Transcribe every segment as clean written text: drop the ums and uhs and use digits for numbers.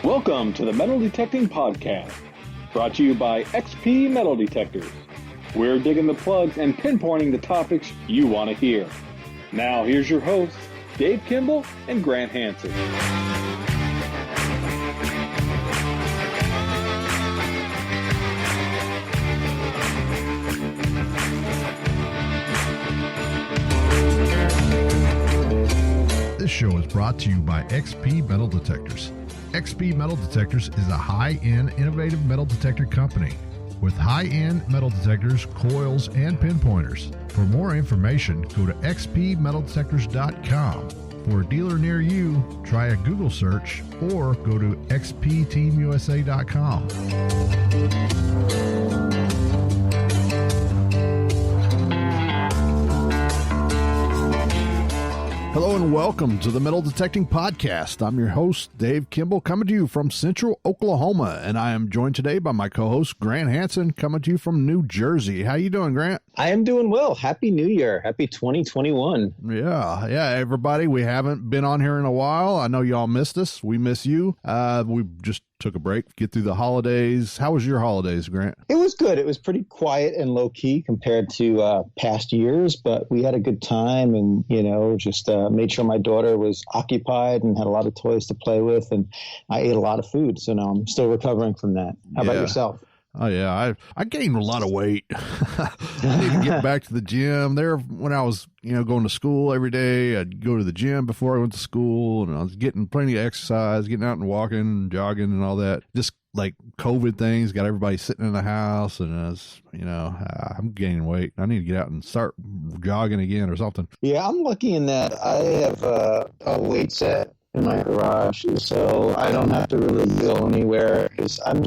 Welcome to the Metal Detecting Podcast, brought to you by XP Metal Detectors. We're digging the plugs and pinpointing the topics you want to hear. Now here's your hosts, Dave Kimball and Grant Hansen. This show is brought to you by XP Metal Detectors. XP Metal Detectors is a high-end, innovative metal detector company with high-end metal detectors, coils, and pinpointers. For more information, go to xpmetaldetectors.com. For a dealer near you, try a Google search or go to xpteamusa.com. Hello and welcome to the Metal Detecting Podcast. I'm your host, Dave Kimball, coming to you from Central Oklahoma, and I am joined today by my co-host, Grant Hansen, coming to you from New Jersey. How you doing, Grant? I am doing well. Happy New Year. Happy 2021. Yeah, everybody. We haven't been on here in a while. I know y'all missed us. We miss you. We just took a break, get through the holidays. How was your holidays, Grant? It was good. It was pretty quiet and low-key compared to past years, but we had a good time and, just made sure my daughter was occupied and had a lot of toys to play with, and I ate a lot of food, so now I'm still recovering from that. How about yourself? Oh, yeah. I gained a lot of weight. I need to get back to the gym. There, when I was, going to school every day, I'd go to the gym before I went to school, and I was getting plenty of exercise, getting out and walking and jogging and all that. Just like COVID things, got everybody sitting in the house, and I was, I'm gaining weight. I need to get out and start jogging again or something. Yeah, I'm lucky in that I have a weight set in my garage, so I don't have to really go anywhere because I'm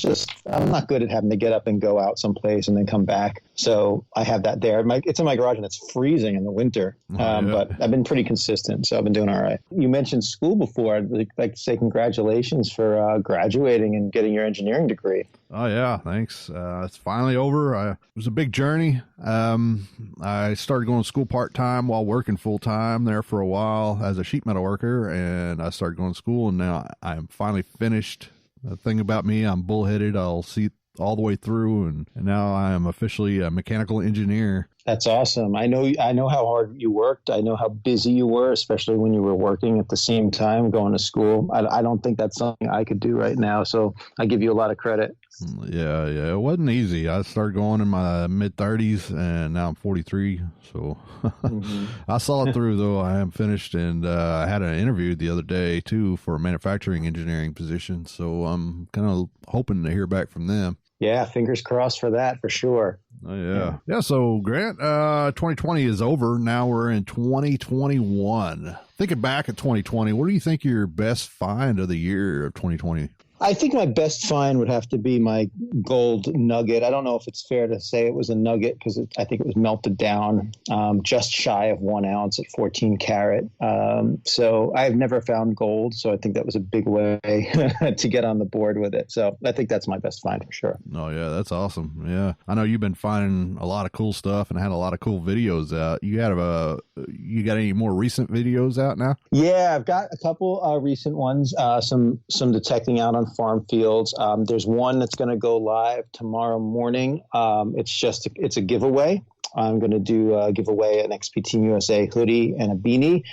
not good at having to get up and go out someplace and then come back. So I have that there. It's in my garage and it's freezing in the winter, but I've been pretty consistent, so I've been doing all right. You mentioned school before. I'd like to say congratulations for graduating and getting your engineering degree. Oh, yeah, thanks. It's finally over. It was a big journey. I started going to school part-time while working full-time there for a while as a sheet metal worker, and I started going to school, and now I'm finally finished. The thing about me, I'm bullheaded. I'll see all the way through, and now I am officially a mechanical engineer. That's awesome. I know how hard you worked. I know how busy you were, especially when you were working at the same time going to school. I don't think that's something I could do right now, so I give you a lot of credit. Yeah, it wasn't easy. I started going in my mid-30s, and now I'm 43, so I saw it through, though. I am finished, and I had an interview the other day, too, for a manufacturing engineering position, so I'm kind of hoping to hear back from them. Yeah, fingers crossed for that, for sure. Oh, yeah. Yeah, so, Grant, 2020 is over. Now we're in 2021. Thinking back at 2020, what do you think your best find of the year of 2020? I think my best find would have to be my gold nugget. I don't know if it's fair to say it was a nugget because I think it was melted down just shy of 1 ounce at 14 karat. So I've never found gold, so I think that was a big way to get on the board with it. So I think that's my best find for sure. Oh, yeah, that's awesome. Yeah. I know you've been finding a lot of cool stuff and had a lot of cool videos out. You got any more recent videos out now? Yeah, I've got a couple recent ones, some detecting out on farm fields. There's one that's going to go live tomorrow morning. It's a giveaway. I'm going to give away an XP Team USA hoodie and a beanie.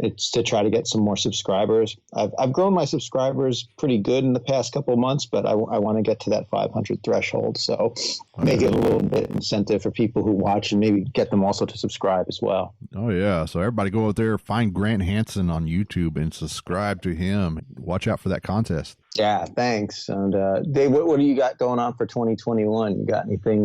It's to try to get some more subscribers. I've grown my subscribers pretty good in the past couple of months, but I want to get to that 500 threshold. So make it a little bit incentive for people who watch and maybe get them also to subscribe as well. Oh, yeah. So everybody go out there, find Grant Hansen on YouTube and subscribe to him. Watch out for that contest. Yeah, thanks. And Dave, what do you got going on for 2021? You got anything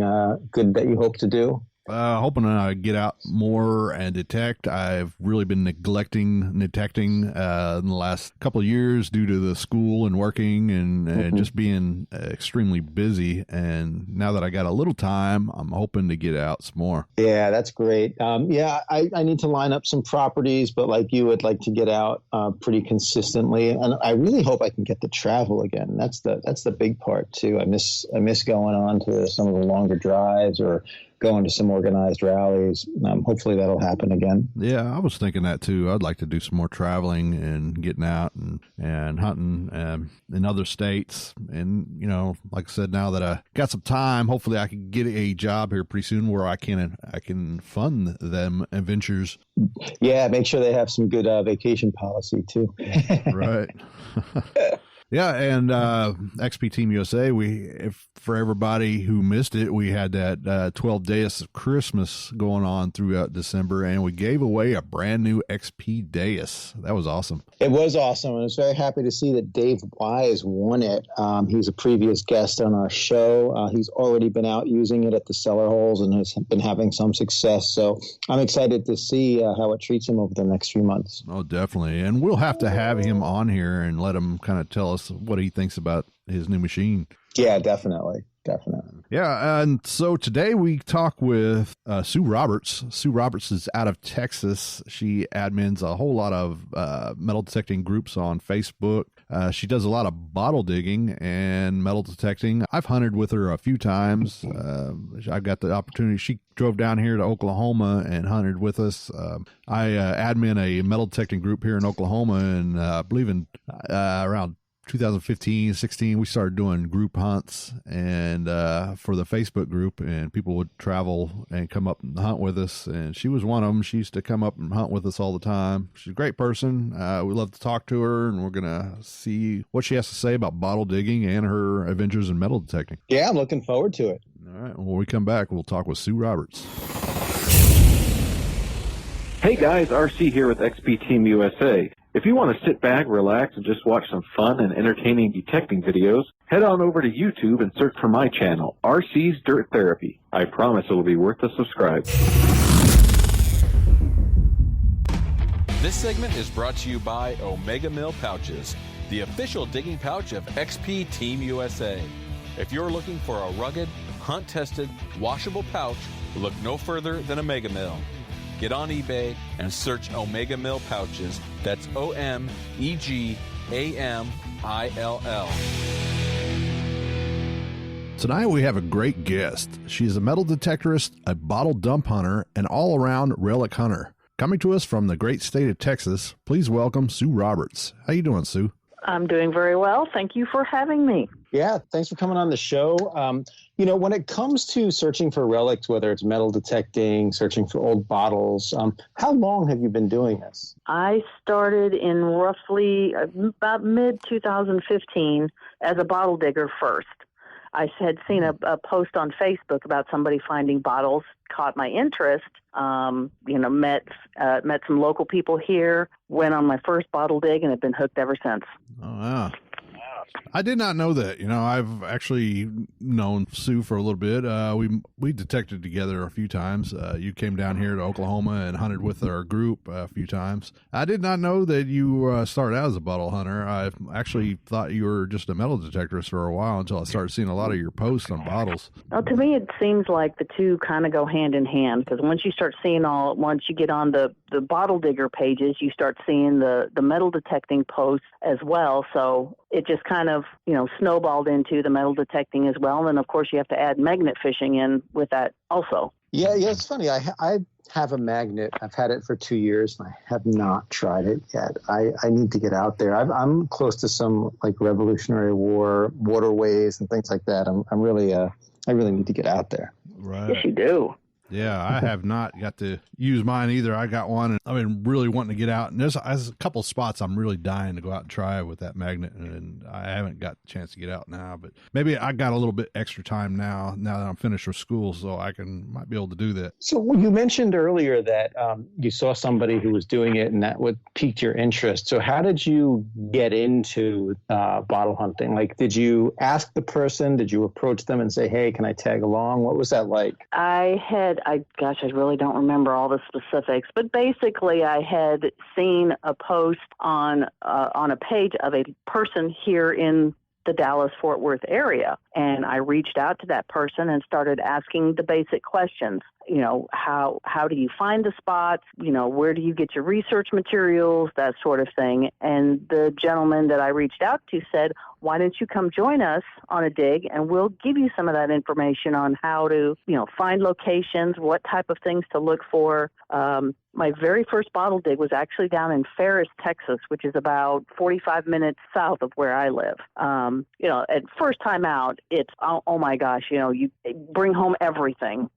good that you hope to do? Hoping to get out more and detect. I've really been neglecting detecting in the last couple of years due to the school and working and just being extremely busy. And now that I got a little time, I'm hoping to get out some more. Yeah, that's great. I need to line up some properties, but like you would like to get out pretty consistently. And I really hope I can get to travel again. That's the big part too. I miss going on to some of the longer drives or going to some organized rallies. Hopefully that'll happen again. Yeah, I was thinking that too. I'd like to do some more traveling and getting out and hunting in other states. And, you know, like I said, now that I got some time, hopefully I can get a job here pretty soon where I can fund them adventures. Yeah, make sure they have some good vacation policy too. Right. Yeah, and XP Team USA, for everybody who missed it, we had that 12 Days of Christmas going on throughout December, and we gave away a brand new XP Deus. That was awesome. It was awesome. I was very happy to see that Dave Wise won it. He's a previous guest on our show. He's already been out using it at the cellar holes and has been having some success. So I'm excited to see how it treats him over the next few months. Oh, definitely. And we'll have to have him on here and let him kind of tell us what he thinks about his new machine. Yeah, definitely. Yeah, and so today we talk with Sue Roberts. Sue Roberts is out of Texas. She admins a whole lot of metal detecting groups on Facebook. She does a lot of bottle digging and metal detecting. I've hunted with her a few times. I've got the opportunity. She drove down here to Oklahoma and hunted with us. I admin a metal detecting group here in Oklahoma, and I believe in around 2015, 16, we started doing group hunts and for the Facebook group, and people would travel and come up and hunt with us. And she was one of them. She used to come up and hunt with us all the time. She's a great person. We love to talk to her, and we're going to see what she has to say about bottle digging and her adventures in metal detecting. Yeah, I'm looking forward to it. All right. When we come back, we'll talk with Sue Roberts. Hey guys, RC here with XP Team USA. If you want to sit back, relax, and just watch some fun and entertaining detecting videos, head on over to YouTube and search for my channel, RC's Dirt Therapy. I promise it will be worth the subscribe. This segment is brought to you by Omega Mill Pouches, the official digging pouch of XP Team USA. If you're looking for a rugged, hunt-tested, washable pouch, look no further than Omega Mill. Get on eBay and search Omega Mill Pouches. That's OMEGAMILL. Tonight we have a great guest. She's a metal detectorist, a bottle dump hunter, and all-around relic hunter. Coming to us from the great state of Texas, please welcome Sue Roberts. How you doing, Sue? I'm doing very well. Thank you for having me. Yeah, thanks for coming on the show. When it comes to searching for relics, whether it's metal detecting, searching for old bottles, how long have you been doing this? I started in roughly about mid-2015 as a bottle digger first. I had seen a post on Facebook about somebody finding bottles, caught my interest, met some local people here, went on my first bottle dig, and have been hooked ever since. Oh, wow. I did not know that. I've actually known Sue for a little bit. We detected together a few times. You came down here to Oklahoma and hunted with our group a few times. I did not know that you started out as a bottle hunter. I actually thought you were just a metal detectorist for a while until I started seeing a lot of your posts on bottles. Well, to me, it seems like the two kind of go hand in hand, because once you get on the bottle digger pages, you start seeing the metal detecting posts as well. So it just kind of, snowballed into the metal detecting as well. And of course, you have to add magnet fishing in with that also. Yeah, it's funny. I have a magnet. I've had it for 2 years, and I have not tried it yet. I need to get out there. I'm close to some like Revolutionary War waterways and things like that. I really need to get out there. Right. Yes, you do. Yeah, I have not got to use mine either. I got one, and I've been really wanting to get out. And there's a couple of spots I'm really dying to go out and try with that magnet, and I haven't got the chance to get out now. But maybe I got a little bit extra time now that I'm finished with school, so I might be able to do that. So you mentioned earlier that you saw somebody who was doing it, and that would pique your interest. So how did you get into bottle hunting? Like, did you ask the person? Did you approach them and say, "Hey, can I tag along?" What was that like? I really don't remember all the specifics, but basically I had seen a post on a page of a person here in the Dallas-Fort Worth area, and I reached out to that person and started asking the basic questions. How do you find the spots? Where do you get your research materials? That sort of thing. And the gentleman that I reached out to said, why don't you come join us on a dig, and we'll give you some of that information on how to, find locations, what type of things to look for. My very first bottle dig was actually down in Ferris, Texas, which is about 45 minutes south of where I live. At first time out, it's, oh my gosh, you bring home everything,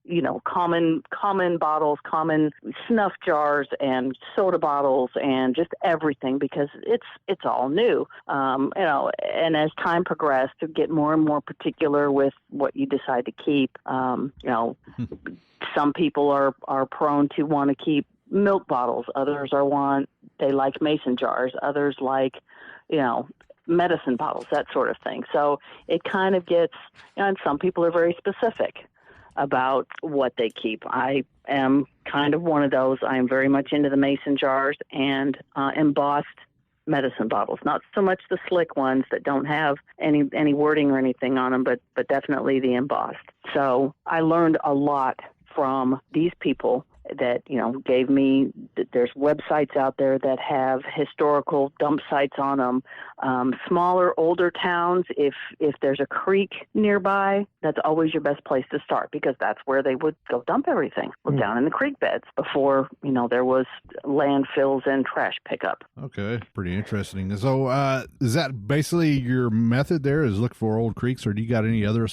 common bottles, common snuff jars and soda bottles and just everything, because it's all new. And as time progressed, to get more and more particular with what you decide to keep. Some people are prone to want to keep milk bottles. Others they like mason jars. Others like, medicine bottles, that sort of thing. So it kind of gets, and some people are very specific about what they keep. I am kind of one of those. I am very much into the mason jars and embossed medicine bottles, not so much the slick ones that don't have any wording or anything on them, but definitely the embossed. So I learned a lot from these people that, gave me, there's websites out there that have historical dump sites on them. Smaller, older towns, if there's a creek nearby, that's always your best place to start, because that's where they would go dump everything, down in the creek beds before, there was landfills and trash pickup. Okay, pretty interesting. So is that basically your method there, is look for old creeks, or do you got any other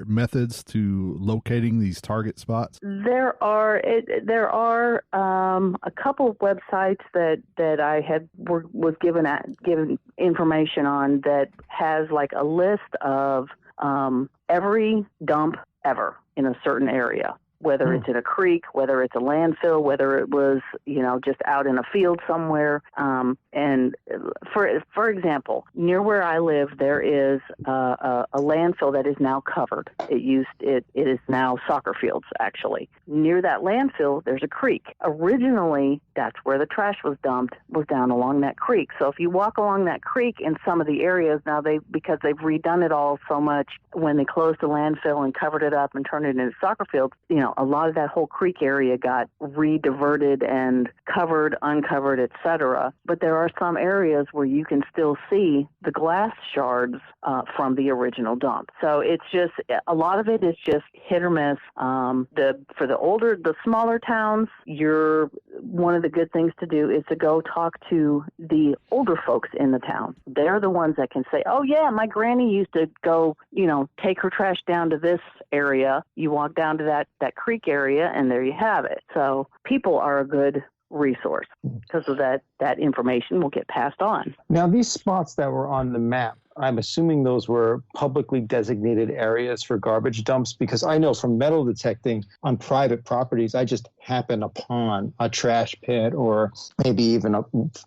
methods to locating these target spots? There are a couple of websites that I was given information on that has like a list of every dump ever in a certain area, whether it's in a creek, whether it's a landfill, whether it was, just out in a field somewhere. And for example, near where I live, there is a landfill that is now covered. It is now soccer fields, actually. Near that landfill, there's a creek. Originally, that's where the trash was dumped, was down along that creek. So if you walk along that creek in some of the areas now, because they've redone it all so much, when they closed the landfill and covered it up and turned it into soccer fields, a lot of that whole creek area got re-diverted and covered, uncovered, etc. But there are some areas where you can still see the glass shards from the original dump. So it's just, a lot of it is just hit or miss. For the smaller towns, one of the good things to do is to go talk to the older folks in the town. They're the ones that can say, oh yeah, my granny used to go, take her trash down to this area. You walk down to that creek area, and there you have it. So people are a good resource because of that information will get passed on. Now, these spots that were on the map, I'm assuming those were publicly designated areas for garbage dumps, because I know from metal detecting on private properties, I just happen upon a trash pit or maybe even a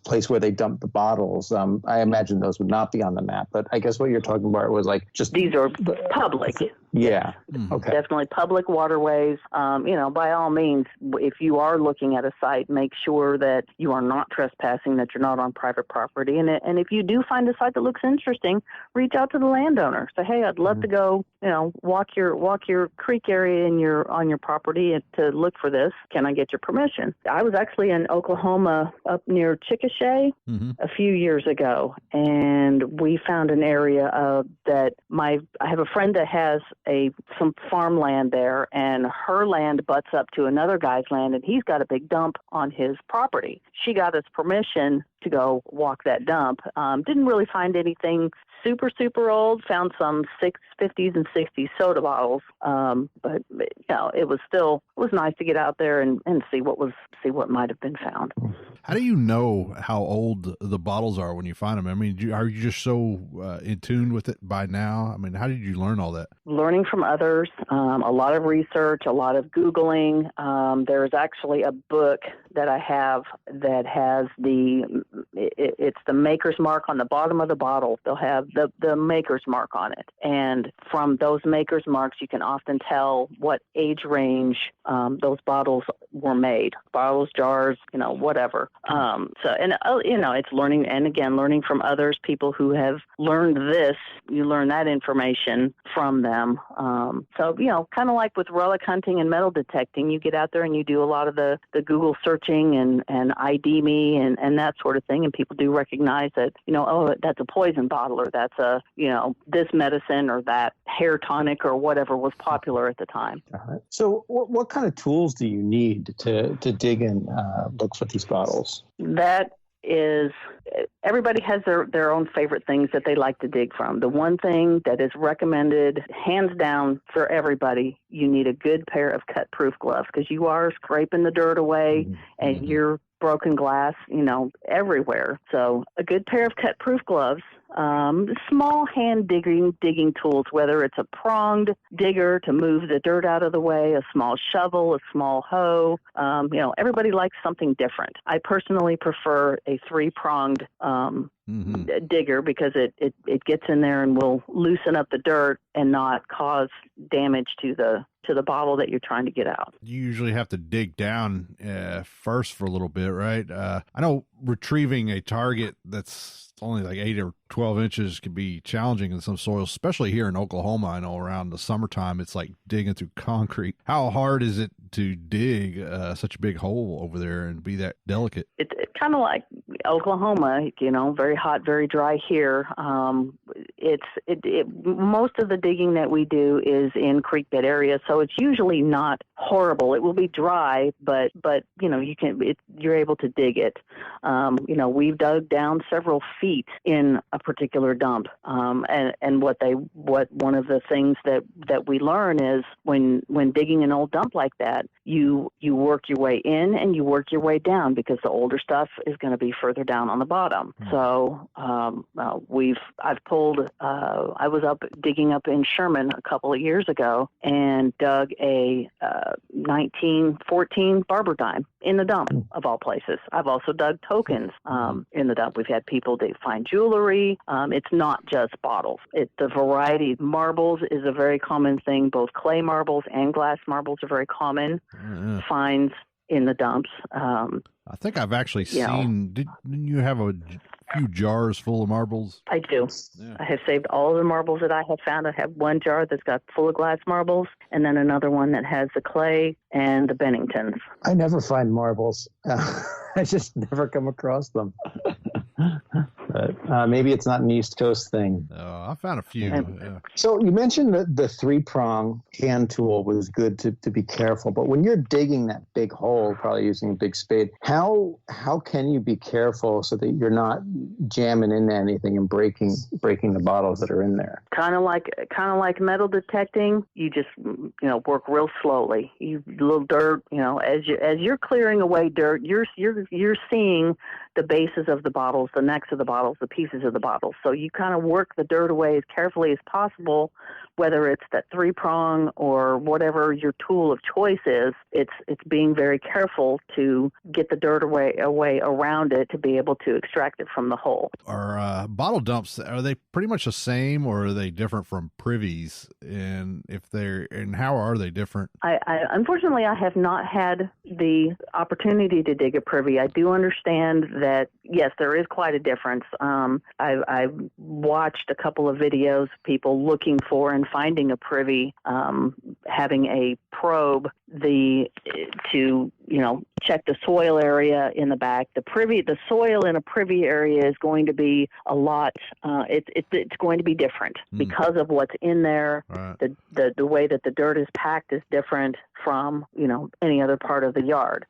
place where they dump the bottles. I imagine those would not be on the map, but I guess what you're talking about was like just... These are public. Yeah. Okay. Definitely public waterways. By all means, if you are looking at a site, make sure that you are not trespassing, that you're not on private property. And if you do find a site that looks interesting, reach out to the landowner. Say, hey, I'd love to go, walk your creek area on your property to look for this. Can I get your permission? I was actually in Oklahoma up near Chickasha a few years ago, and we found an area that I have a friend that has some farmland there, and her land butts up to another guy's land, and he's got a big dump on his property. She got us permission to go walk that dump. Didn't really find anything super, super old. Found some 50s and 60s soda bottles. But it was nice to get out there and see what might have been found. How do you know how old the bottles are when you find them? I mean, are you just so in tune with it by now? I mean, how did you learn all that? Learning from others, a lot of research, a lot of Googling. There's actually a book that I have that has it's the maker's mark on the bottom of the bottle. They'll have the maker's mark on it. And from those maker's marks, you can often tell what age range those bottles were made. Bottles, jars, whatever. It's learning, and again, learning from others, people who have learned this. You learn that information from them. Kind of like with relic hunting and metal detecting, you get out there and you do a lot of the Google searching and ID me and that sort of of thing, and people do recognize that, oh, that's a poison bottle, or that's a, this medicine or that hair tonic or whatever was popular at the time. So what kind of tools do you need to dig and look for these bottles? That is, everybody has their own favorite things that they like to dig from. The one thing that is recommended, hands down, for everybody, you need a good pair of cut-proof gloves, because you are scraping the dirt away, and you're broken glass, everywhere. So a good pair of cut-proof gloves, small hand digging tools, whether it's a pronged digger to move the dirt out of the way, a small shovel, a small hoe. Everybody likes something different. I personally prefer a 3-pronged digger, because it gets in there and will loosen up the dirt and not cause damage to the bottle that you're trying to get out. You usually have to dig down first for a little bit, right? I know retrieving a target that's only like 8 or 12 inches can be challenging in some soils, especially here in Oklahoma. I know around the summertime, it's like digging through concrete. How hard is it to dig such a big hole over there and be that delicate? It's kind of like Oklahoma, very hot, very dry here. Most of the digging that we do is in creek bed areas, so it's usually not horrible. It will be dry, but you're able to dig it. We've dug down several feet in a particular dump, and one of the things that we learn is when digging an old dump like that, you work your way in and you work your way down, because the older stuff is going to be further down on the bottom. So I've pulled. I was up digging up in Sherman a couple of years ago and dug a 1914 barber dime in the dump, of all places. I've also dug tokens in the dump. We've had people find jewelry. It's not just bottles. The variety. Marbles is a very common thing. Both clay marbles and glass marbles are very common finds in the dumps. I think I've actually seen. Didn't you have a few jars full of marbles? I do. Yeah. I have saved all of the marbles that I have found. I have one jar that's got full of glass marbles, and then another one that has the clay and the Benningtons. I never find marbles. I just never come across them. But maybe it's not an East Coast thing. I found a few. So you mentioned that the 3-prong hand tool was good to be careful, but when you're digging that big hole, probably using a big spade, how can you be careful so that you're not jamming into anything and breaking the bottles that are in there? Kind of like metal detecting. You just work real slowly. Little dirt. As you're clearing away dirt, you're seeing the bases of the bottles, the necks of the bottles, the pieces of the bottles. So you kind of work the dirt away as carefully as possible, whether it's that 3-prong or whatever your tool of choice is. It's being very careful to get the dirt away around it to be able to extract it from the hole. Are bottle dumps, are they pretty much the same, or are they different from privies? And how are they different? I unfortunately, I have not had the opportunity to dig a privy. I do understand that, yes, there is quite a difference. I've watched a couple of videos, people looking for and finding a privy, having a probe to check the soil area in the back. The soil in a privy area is going to be a lot. It's going to be different because of what's in there. Right. The way that the dirt is packed is different from any other part of the yard.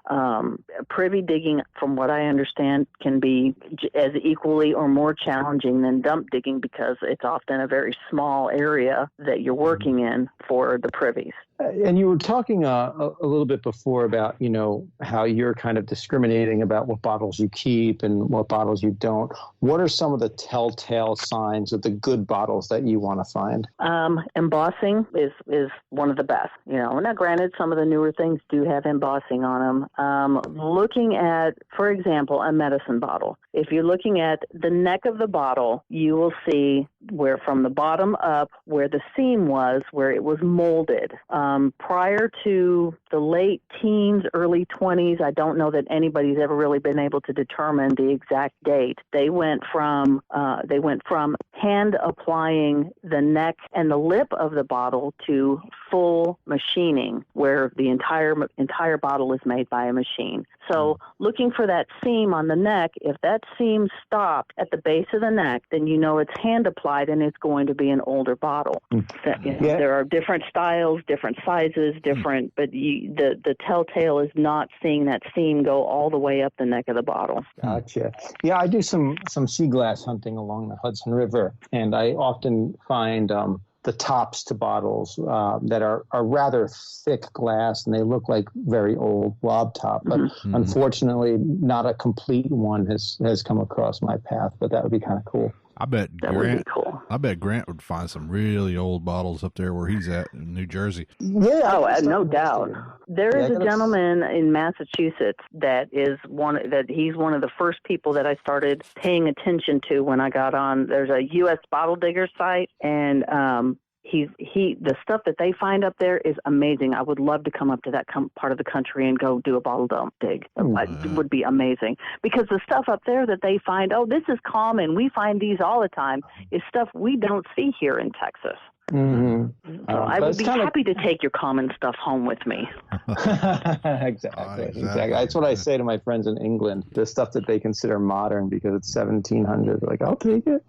Privy digging, from what I understand, can be as equally or more challenging than dump digging, because it's often a very small area that you're working in for the privies. And you were talking a little bit before about, how you're kind of discriminating about what bottles you keep and what bottles you don't. What are some of the telltale signs of the good bottles that you want to find? Embossing is one of the best. Now granted, some of the newer things do have embossing on them. Looking at, for example, a medicine bottle. If you're looking at the neck of the bottle, you will see where from the bottom up, where the seam was, where it was molded. Prior to the late teens, early early 20s. I don't know that anybody's ever really been able to determine the exact date. They went from hand applying the neck and the lip of the bottle to full machining, where the entire bottle is made by a machine. So looking for that seam on the neck, if that seam stopped at the base of the neck, then you know it's hand applied and it's going to be an older bottle. There are different styles, different sizes, but the Telltale is not seeing that seam go all the way up the neck of the bottle. Gotcha. Yeah, I do some sea glass hunting along the Hudson River, and I often find the tops to bottles that are rather thick glass, and they look like very old blob top. But unfortunately, not a complete one has come across my path. But that would be kind of cool. I bet Grant would find some really old bottles up there where he's at in New Jersey. Yeah, no doubt. There is a gentleman in Massachusetts he's one of the first people that I started paying attention to when I got on. There's a U.S. bottle digger site, and the stuff that they find up there is amazing. I would love to come up to that part of the country and go do a bottle dump dig. It would be amazing, because the stuff up there that they find, this is common, we find these all the time, is stuff we don't see here in Texas. Mm-hmm. So I would be happy to take your common stuff home with me. Exactly. That's what I say to my friends in England. The stuff that they consider modern because it's 1700. They're like, I'll take it.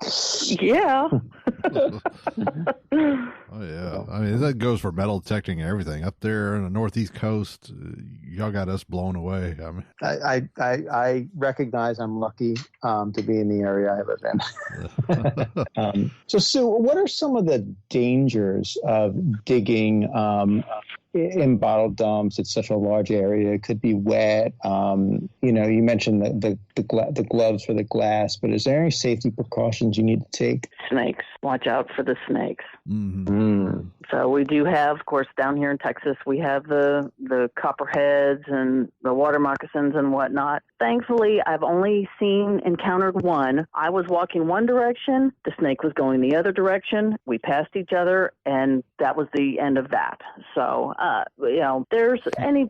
Yeah. Oh yeah. I mean, that goes for metal detecting and everything up there in the Northeast Coast. Y'all got us blown away. I mean, I recognize I'm lucky to be in the area I live in. So Sue, what are some of the dangers of digging in bottle dumps? It's such a large area. It could be wet. You mentioned the gloves for the glass, but is there any safety precautions you need to take? Snakes. Watch out for the snakes. Mm-hmm. So we do have, of course, down here in Texas, we have the copperheads and the water moccasins and whatnot. Thankfully, I've only encountered one. I was walking one direction, the snake was going the other direction. We passed each other, and that was the end of that. So, there's any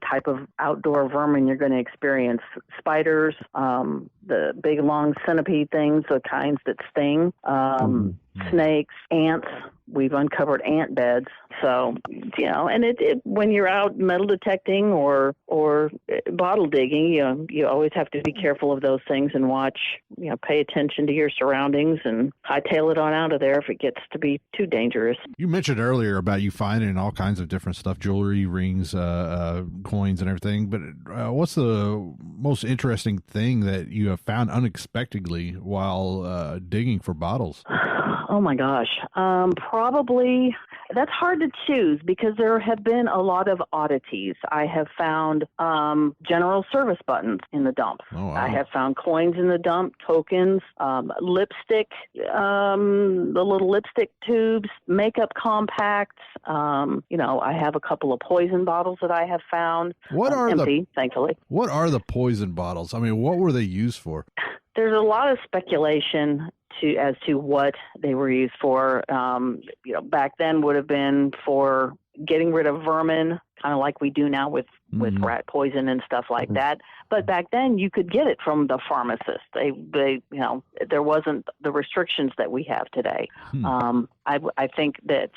type of outdoor vermin you're going to experience. Spiders, the big long centipede things, the kinds that sting, snakes, ants. We've uncovered ant beds. So, and when you're out metal detecting or bottle digging, you always have to be careful of those things and watch, pay attention to your surroundings and hightail it on out of there if it gets to be too dangerous. You mentioned earlier about you finding all kinds of different stuff, jewelry, rings, coins and everything. But what's the most interesting thing that you have found unexpectedly while digging for bottles? Oh my gosh. Probably that's hard to choose because there have been a lot of oddities. I have found general service buttons in the dump. Oh, wow. I have found coins in the dump, tokens, lipstick, the little lipstick tubes, makeup compacts. I have a couple of poison bottles that I have found. Empty, thankfully. What are the poison bottles? I mean, what were they used for? There's a lot of speculation as to what they were used for. Back then would have been for getting rid of vermin, kind of like we do now with rat poison and stuff like that. But back then you could get it from the pharmacist. There wasn't the restrictions that we have today. I think that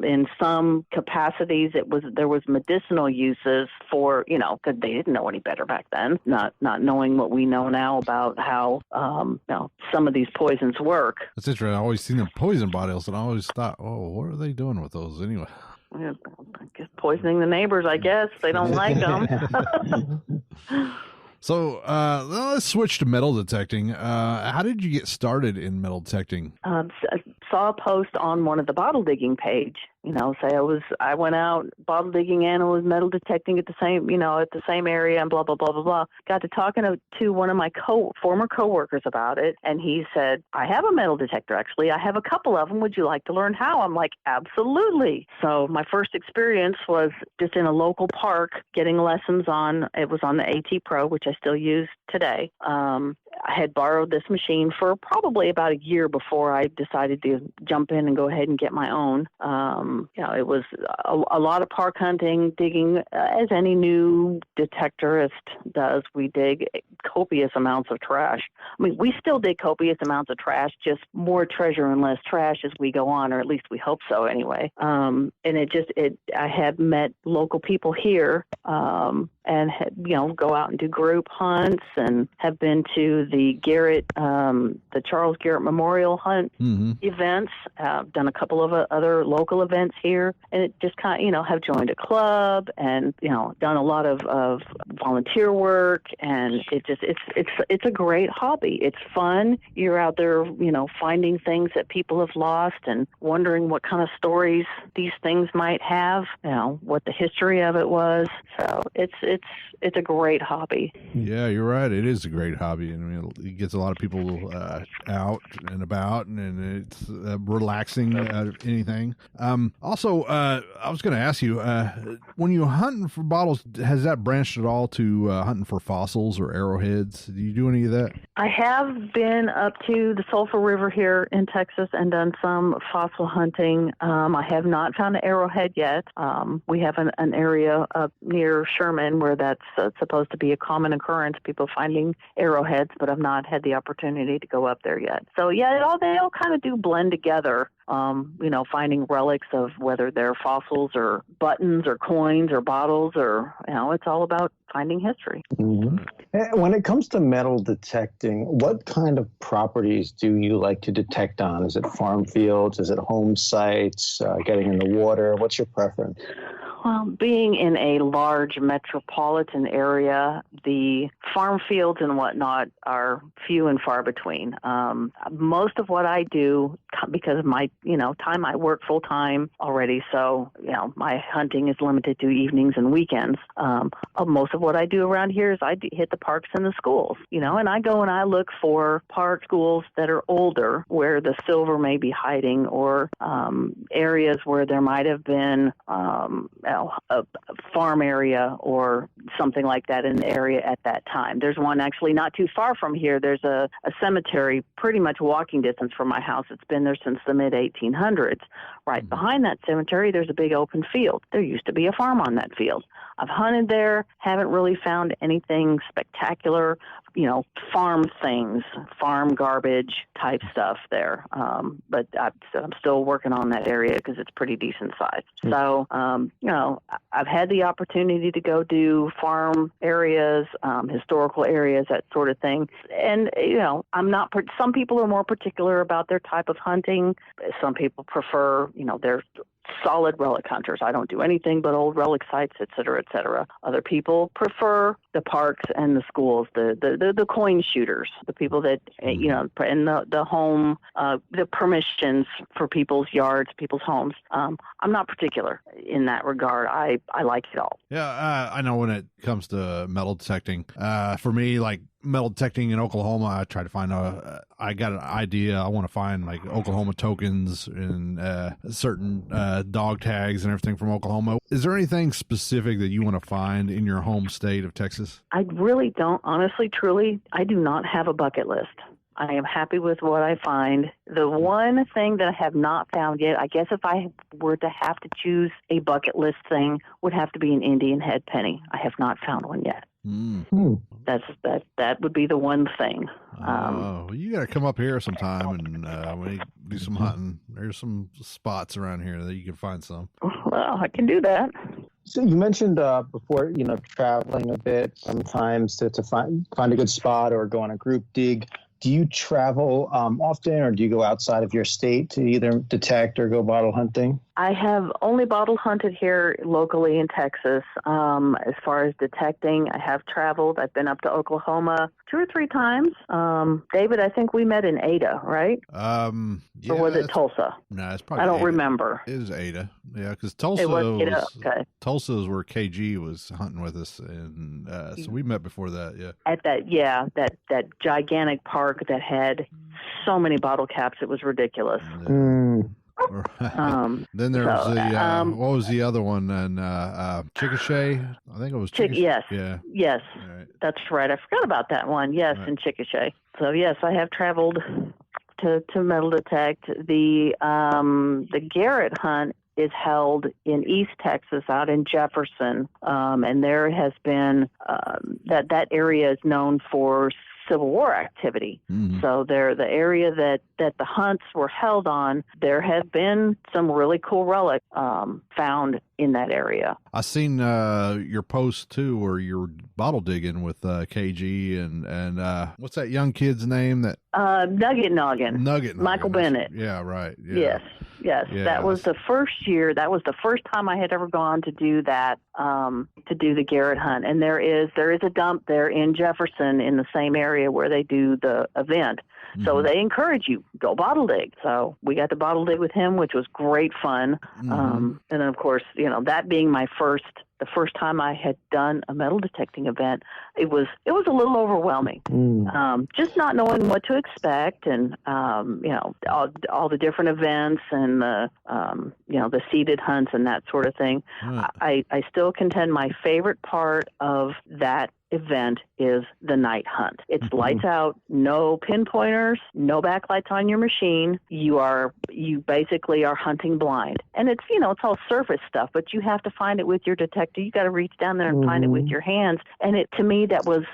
in some capacities there was medicinal uses for, because they didn't know any better back then, not knowing what we know now about how, some of these poisons work. That's interesting. I always seen them poison bottles and I always thought, what are they doing with those anyway? I guess poisoning the neighbors, I guess. They don't like them. So let's switch to metal detecting. How did you get started in metal detecting? I saw a post on one of the bottle digging page. I went out bottle digging and I was metal detecting at the same area and blah blah blah blah blah. Got to talking to one of my former coworkers about it, and he said, "I have a metal detector. Actually, I have a couple of them. Would you like to learn how?" I'm like, "Absolutely." So my first experience was just in a local park, getting lessons on. It was on the AT Pro, which I still use today. I had borrowed this machine for probably about a year before I decided to jump in and go ahead and get my own. It was a lot of park hunting, digging, as any new detectorist does. We dig copious amounts of trash. I mean, we still dig copious amounts of trash, just more treasure and less trash as we go on, or at least we hope so anyway. And I have met local people here, and go out and do group hunts, and have been to the Charles Garrett Memorial Hunt events. Done a couple of other local events here, and it just kind of have joined a club, and done a lot of volunteer work, and it's a great hobby. It's fun. You're out there, finding things that people have lost, and wondering what kind of stories these things might have. What the history of it was. So it's a great hobby. Yeah, you're right. It is a great hobby. I mean, it gets a lot of people out and about, and it's relaxing. Anything. Also, I was going to ask you, when you hunting for bottles, has that branched at all to hunting for fossils or arrowheads? Do you do any of that? I have been up to the Sulphur River here in Texas and done some fossil hunting. I have not found an arrowhead yet. We have an area up near Sherman where that's supposed to be a common occurrence, people finding arrowheads, but I've not had the opportunity to go up there yet. So yeah, they all kind of do blend together. Finding relics of whether they're fossils or buttons or coins or bottles, or it's all about finding history. Mm-hmm. When it comes to metal detecting, what kind of properties do you like to detect on? Is it farm fields? Is it home sites? Getting in the water? What's your preference? Well, being in a large metropolitan area, the farm fields and whatnot are few and far between. Most of what I do, because of my, time, I work full time already, so, my hunting is limited to evenings and weekends. Most of what I do around here is I hit the parks and the schools, and I go and I look for park schools that are older, where the silver may be hiding, or areas where there might have been a farm area or something like that in the area at that time. There's one actually not too far from here. There's a cemetery pretty much walking distance from my house. It's been there since the mid-1800s. Right behind that cemetery, there's a big open field. There used to be a farm on that field. I've hunted there, haven't really found anything spectacular, farm things, farm garbage type stuff there. But I'm still working on that area because it's pretty decent size. So, I've had the opportunity to go do farm areas, historical areas, that sort of thing. And, some people are more particular about their type of hunting. Some people prefer, their solid relic hunters. I don't do anything but old relic sites, et cetera, et cetera. Other people prefer the parks and the schools, the coin shooters, the people that, and the home, the permissions for people's yards, people's homes. I'm not particular in that regard. I like it all. Yeah, I know when it comes to metal detecting, for me, like metal detecting in Oklahoma, I try to find I got an idea. I want to find like Oklahoma tokens and certain dog tags and everything from Oklahoma. Is there anything specific that you want to find in your home state of Texas? I really don't. Honestly, truly, I do not have a bucket list. I am happy with what I find. The one thing that I have not found yet, I guess if I were to have to choose a bucket list thing, would have to be an Indian head penny. I have not found one yet. That would be the one thing. You got to come up here sometime and we do some hunting. There's some spots around here that you can find some. Well, I can do that. So you mentioned before, traveling a bit sometimes to find a good spot or go on a group dig. Do you travel often, or do you go outside of your state to either detect or go bottle hunting? I have only bottle hunted here locally in Texas. As far as detecting, I have traveled. I've been up to Oklahoma 2 or 3 times. David, I think we met in Ada, right? Yeah, or was it Tulsa? No, it's probably I don't Ada. remember. It was Ada. Yeah, because Tulsa Tulsa is where KG was hunting with us, and so we met before that. Yeah. At that gigantic park that had so many bottle caps, it was ridiculous. Then there was the what was the other one? And Chickasha, I think it was Yes, yeah, yes, right. That's right. I forgot about that one. Yes, Right. in Chickasha. So yes, I have traveled to metal detect. The Garrett hunt is held in East Texas, out in Jefferson, and there has been that area is known for Civil War activity. Mm-hmm. So the area that the hunts were held on, there have been some really cool relics found in that area. I seen your post too, where you're bottle digging with KG and what's that young kid's name? That Nugget Noggin. Michael Bennett. Yeah, right. Yeah. Yes. That was the first year. That was the first time I had ever gone to do that, to do the Garrett hunt. And there is a dump there in Jefferson in the same area where they do the event. Mm-hmm. So they encourage you, go bottle dig. So we got to bottle dig with him, which was great fun. Mm-hmm. And then, of course, that being the first time I had done a metal detecting event, it was a little overwhelming. Just not knowing what to expect, and all the different events and the seated hunts and that sort of thing. I still contend my favorite part of that event is the night hunt. It's lights out, no pinpointers, no backlights on your machine. You basically are hunting blind. And it's all surface stuff, but you have to find it with your detector. You got to reach down there and find it with your hands. And to me that was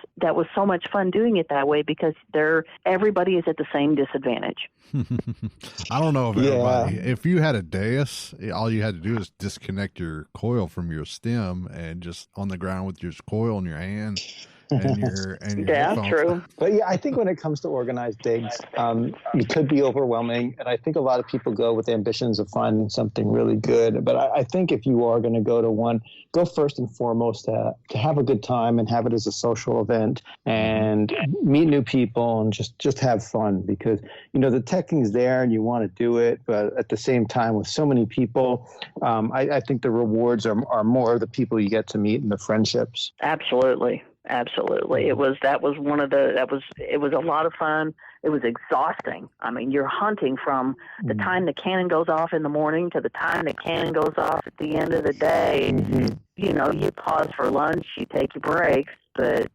so much fun doing it that way, because everybody is at the same disadvantage. I don't know if everybody, if you had a Deus, all you had to do is disconnect your coil from your stem and just on the ground with your coil in your hand. And your headphones. True. But I think when it comes to organized digs, it could be overwhelming, and I think a lot of people go with ambitions of finding something really good. But I think if you are going to go to one, go first and foremost to have a good time and have it as a social event and meet new people and just have fun, because the teching is there and you want to do it, but at the same time with so many people, I think the rewards are more the people you get to meet and the friendships. Absolutely. It was a lot of fun. It was exhausting. I mean, you're hunting from the time the cannon goes off in the morning to the time the cannon goes off at the end of the day. You pause for lunch, you take your breaks, but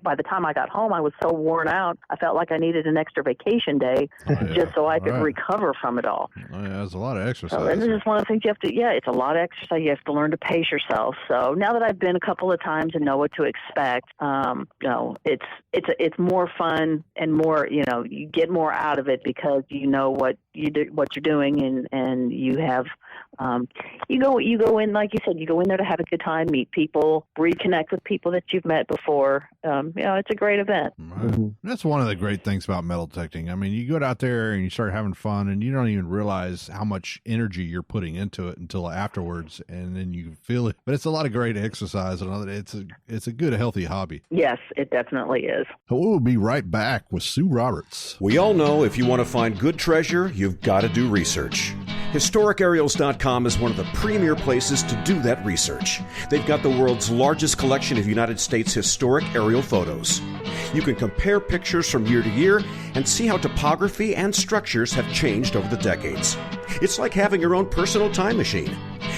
by the time I got home, I was so worn out, I felt like I needed an extra vacation day just so I could recover from it all. Oh, yeah, it's a lot of exercise. So this is one of the things you have to, it's a lot of exercise. You have to learn to pace yourself. So now that I've been a couple of times and know what to expect, it's more fun and more, you get more out of it because you know what you're doing, and you have, you go in, like you said, you go in there to have a good time, meet people, reconnect with people that you've met before. It's a great event. Right. That's one of the great things about metal detecting. I mean, you go out there and you start having fun, and you don't even realize how much energy you're putting into it until afterwards, and then you feel it. But it's a lot of great exercise, and it's a good, healthy hobby. Yes, it definitely is. So we'll be right back with Sue Roberts. We all know if you want to find good treasure, you've got to do research. HistoricAerials.com is one of the premier places to do that research. They've got the world's largest collection of United States historic aerial photos. You can compare pictures from year to year and see how topography and structures have changed over the decades. It's like having your own personal time machine.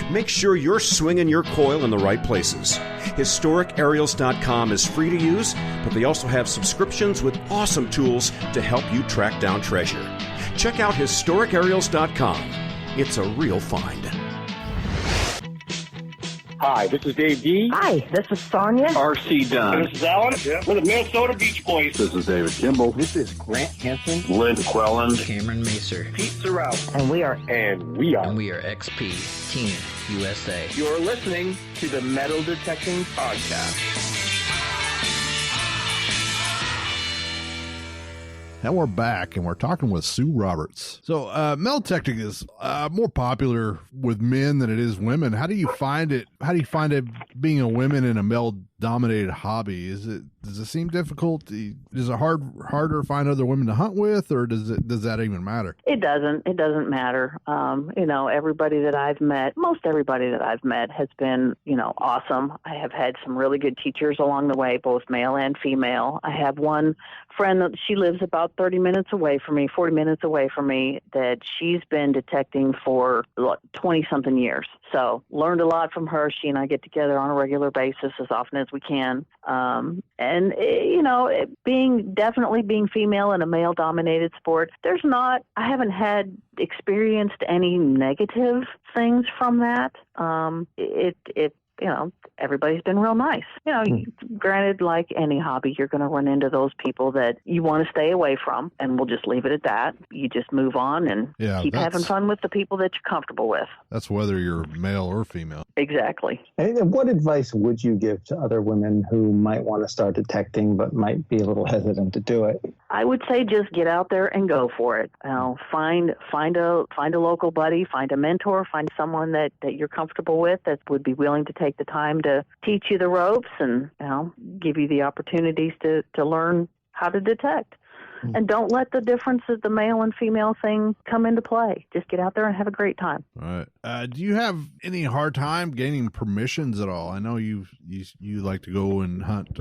Make sure you're swinging your coil in the right places. HistoricAerials.com is free to use, but they also have subscriptions with awesome tools to help you track down treasure. Check out HistoricAerials.com. It's a real find. Hi, this is Dave D. Hi, this is Sonia. R.C. Dunn. This is Alan. We're the Minnesota Beach Boys. This is David Kimball. This is Grant Hansen. Lynn Quelland. Cameron Macer. Pete Sorrell. And we are XP Team USA. You're listening to the Metal Detecting Podcast. Now we're back, and we're talking with Sue Roberts. So metal detecting is more popular with men than it is women. How do you find it? How do you find it being a woman in a metal dominated hobby. Does it seem difficult? Is it harder to find other women to hunt with, or does that even matter? It doesn't matter. Everybody that I've met, most everybody that I've met has been, awesome. I have had some really good teachers along the way, both male and female. I have one friend that she lives about 40 minutes away from me, that she's been detecting for 20-something years. So learned a lot from her. She and I get together on a regular basis as often as we can. Being female in a male-dominated sport, I haven't had experienced any negative things from that. Everybody's been real nice. Granted, like any hobby, you're going to run into those people that you want to stay away from, and we'll just leave it at that. You just move on and keep having fun with the people that you're comfortable with. That's whether you're male or female. Exactly. And what advice would you give to other women who might want to start detecting but might be a little hesitant to do it? I would say just get out there and go for it. Find a local buddy, find a mentor, find someone that you're comfortable with that would be willing to take the time to teach you the ropes and give you the opportunities to learn how to detect. And don't let the difference of the male and female thing come into play. Just get out there and have a great time. All right. Do you have any hard time gaining permissions at all? I know you like to go and hunt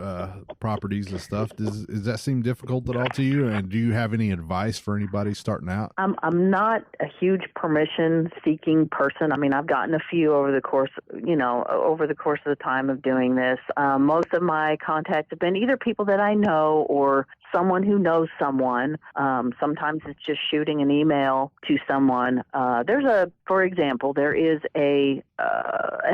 properties and stuff. Does that seem difficult at all to you? And do you have any advice for anybody starting out? I'm not a huge permission-seeking person. I mean, I've gotten a few over the course of the time of doing this. Most of my contacts have been either people that I know or someone who knows someone. Sometimes it's just shooting an email to someone. For example, there is an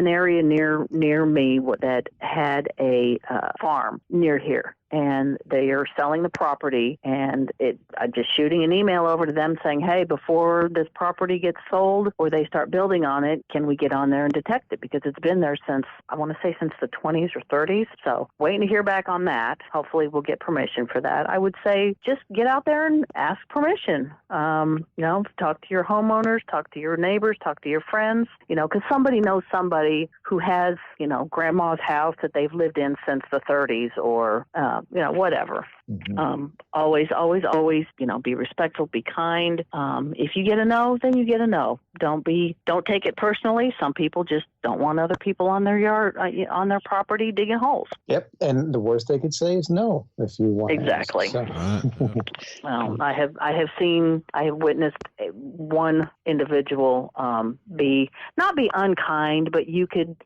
area near me that had a farm near here. And they are selling the property, and I'm just shooting an email over to them saying, hey, before this property gets sold or they start building on it, can we get on there and detect it? Because it's been there since the 20s or 30s. So waiting to hear back on that. Hopefully we'll get permission for that. I would say just get out there and ask permission. Talk to your homeowners, talk to your neighbors, talk to your friends, because somebody knows somebody who has, grandma's house that they've lived in since the 30s or, whatever. Mm-hmm. Always, be respectful, be kind. If you get a no, then you get a no. Don't take it personally. Some people just don't want other people on their yard, on their property digging holes. Yep. And the worst they could say is no if you want. Exactly. So. Well, I have witnessed one individual not be unkind, but you could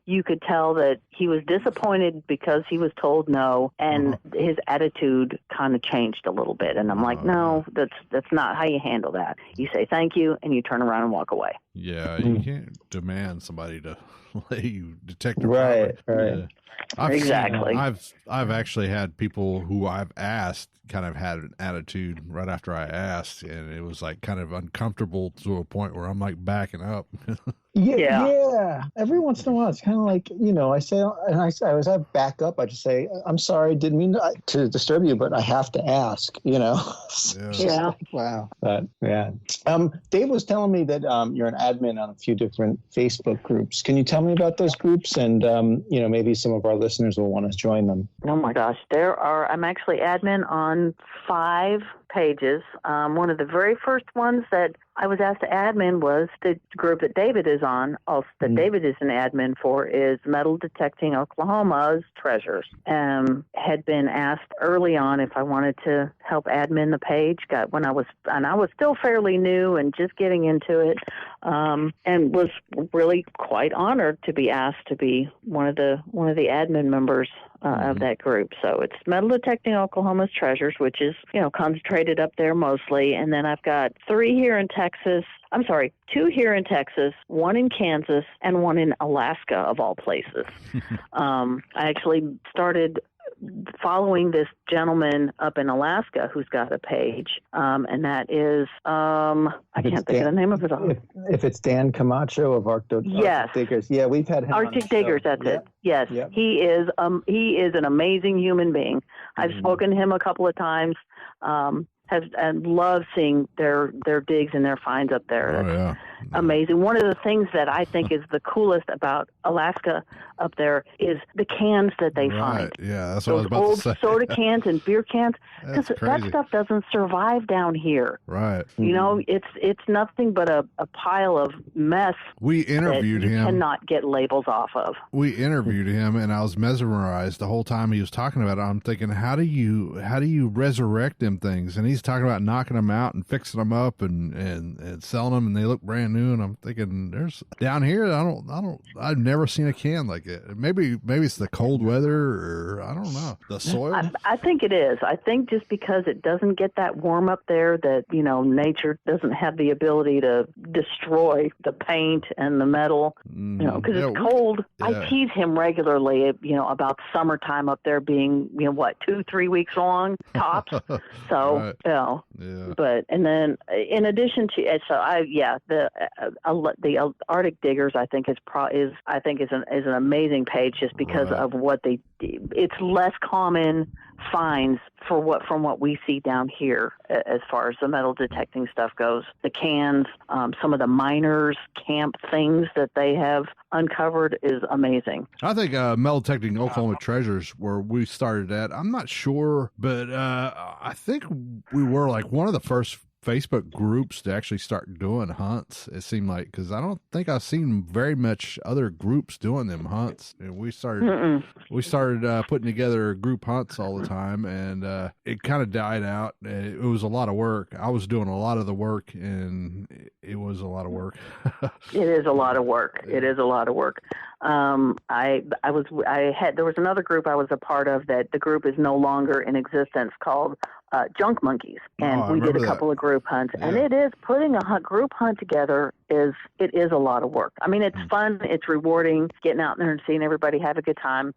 tell that he was disappointed because he was told no, and his attitude kind of changed a little bit. And I'm like, no, that's not how you handle that. You say thank you and you turn around and walk away. Yeah, you can't demand somebody to let you detect a right. Yeah. Exactly. I've actually had people who I've asked kind of had an attitude right after I asked, and it was like kind of uncomfortable to a point where I'm like backing up. Yeah. Every once in a while, it's kind of like, I back up. I just say, I'm sorry, didn't mean to disturb you, but I have to ask, Yeah. Like, wow. But yeah. Dave was telling me that you're an admin on a few different Facebook groups. Can you tell me about those groups? And, maybe some of our listeners will want to join them. Oh my gosh. I'm actually admin on 5 pages. One of the very first ones that I was asked to admin was the group that David is on, also that David is an admin for, is Metal Detecting Oklahoma's Treasures. Had been asked early on if I wanted to help admin the page. I was still fairly new and just getting into it, and was really quite honored to be asked to be one of the admin members of that group. So it's Metal Detecting Oklahoma's Treasures, which is, concentrated up there mostly. And then I've got 2 here in Texas, 1 in Kansas, and 1 in Alaska, of all places. I actually started following this gentleman up in Alaska who's got a page, and that is, I can't think of the name of it all. If it's Dan Camacho of Arctic Diggers. Yeah, we've had him Arctic Diggers, that's it. Yes, yep. He is an amazing human being. I've spoken to him a couple of times. and love seeing their digs and their finds up there. That's amazing. One of the things that I think is the coolest about Alaska up there is the cans that they find. Yeah, that's what I was about old to say. soda cans and beer cans, because That's that crazy. stuff doesn't survive down here. Right. You know, it's nothing but a pile of mess. We interviewed that you him. cannot get labels off of. We interviewed him, and I was mesmerized the whole time he was talking about it. I'm thinking, how do you resurrect them things? And he's talking about knocking them out and fixing them up and selling them, and they look brand new. And I'm thinking, there's down here, I've never seen a can like it. Maybe it's the cold weather, or I don't know, the soil. I think it is. I think just because it doesn't get that warm up there, that nature doesn't have the ability to destroy the paint and the metal. Because it's cold. Yeah. I tease him regularly, about summertime up there being, 2-3 weeks long tops. So, right. But and then in addition to the Arctic Diggers, I think is an amazing page just because of what they. It's less common finds from what we see down here as far as the metal detecting stuff goes. The cans, some of the miners' camp things that they have uncovered is amazing. I think Metal Detecting Oklahoma Treasures, where we started at, I'm not sure, but I think we were like one of the first Facebook groups to actually start doing hunts. It seemed like, because I don't think I've seen very much other groups doing them hunts. And we started putting together group hunts all the time, and it kind of died out. It was a lot of work. I was doing a lot of the work, and it was a lot of work. It is a lot of work. It is a lot of work. There was another group I was a part of that the group is no longer in existence, called Junk Monkeys, and we did a couple of group hunts, and it is putting a group hunt together is a lot of work. I mean, it's fun, it's rewarding, getting out there and seeing everybody have a good time.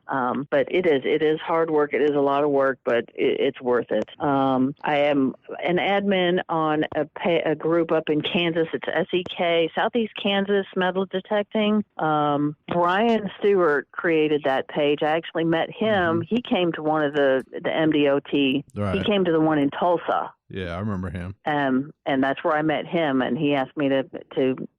But it is hard work. It is a lot of work, but it's worth it. I am an admin on a group up in Kansas. It's SEK, Southeast Kansas Metal Detecting. Brian Stewart created that page. I actually met him. He came to one of the MDOT. Right. He came to the one in Tulsa. Yeah, I remember him. And that's where I met him, and he asked me to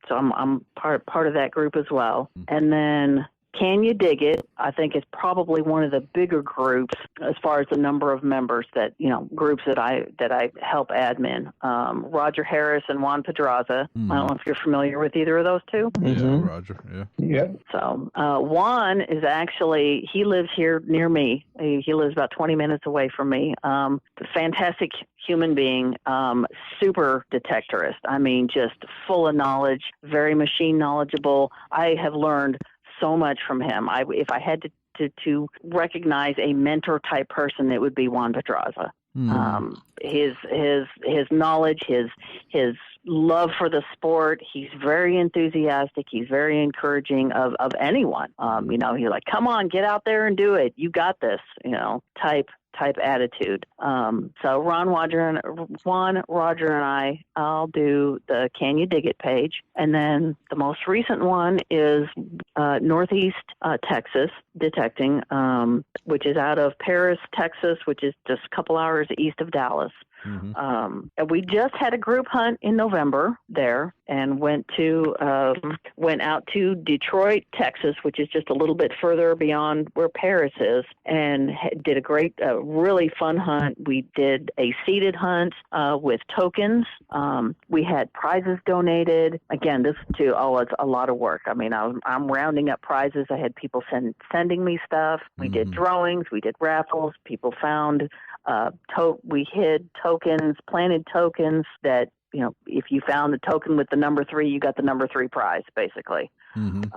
so I'm part of that group as well. And then Can You Dig It, I think, is probably one of the bigger groups as far as the number of members that, groups that I help admin. Roger Harris and Juan Pedraza. I don't know if you're familiar with either of those two. Yeah, Roger, yeah. Yep. So Juan is actually, he lives here near me. He lives about 20 minutes away from me. Fantastic human being, super detectorist. I mean, just full of knowledge, very machine knowledgeable. I have learned so much from him. If I had to recognize a mentor type person, it would be Juan Pedraza. His knowledge, his love for the sport. He's very enthusiastic. He's very encouraging of anyone. He's like, come on, get out there and do it. You got this, type attitude. So Juan, Roger, and I'll do the Can You Dig It page. And then the most recent one is Northeast Texas Detecting, which is out of Paris, Texas, which is just a couple hours east of Dallas. And we just had a group hunt in November there, and went out to Detroit, Texas, which is just a little bit further beyond where Paris is, and did a great, really fun hunt. We did a seated hunt with tokens. We had prizes donated. Again, it's a lot of work. I mean, I'm rounding up prizes. I had people sending me stuff. We did drawings. We did raffles. People found. We hid tokens, planted tokens that, if you found the token with the number 3, you got the number 3 prize, basically. And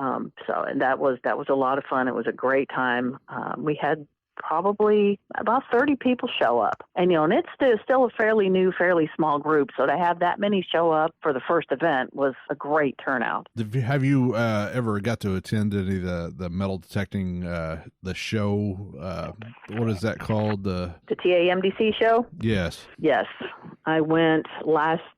that was a lot of fun. It was a great time. We had probably about 30 people show up, and it's still a fairly new, fairly small group. So to have that many show up for the first event was a great turnout. Have you ever got to attend any of the metal detecting the show? What is that called? The TAMDC show? Yes. I went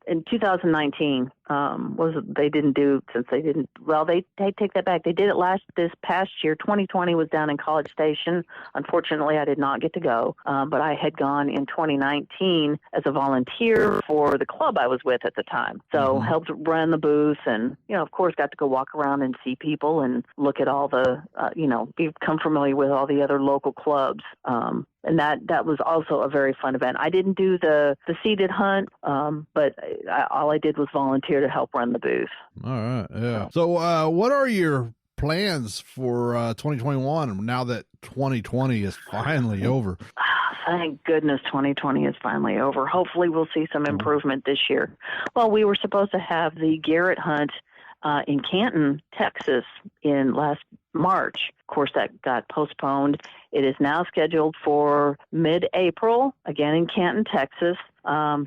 in 2019. they didn't do, since they didn't, well, they take that back. They did it this past year. 2020 was down in College Station. Unfortunately, I did not get to go, but I had gone in 2019 as a volunteer for the club I was with at the time. So helped run the booth and, of course, got to go walk around and see people and look at all the, become familiar with all the other local clubs. And that was also a very fun event. I didn't do the seated hunt, but all I did was volunteer to help run the booth. All right, yeah. So what are your plans for 2021 now that 2020 is finally over? Thank goodness 2020 is finally over. Hopefully we'll see some improvement this year. Well, we were supposed to have the Garrett hunt in Canton, Texas in last March. Of course, that got postponed. It is now scheduled for mid-April, again in Canton, Texas.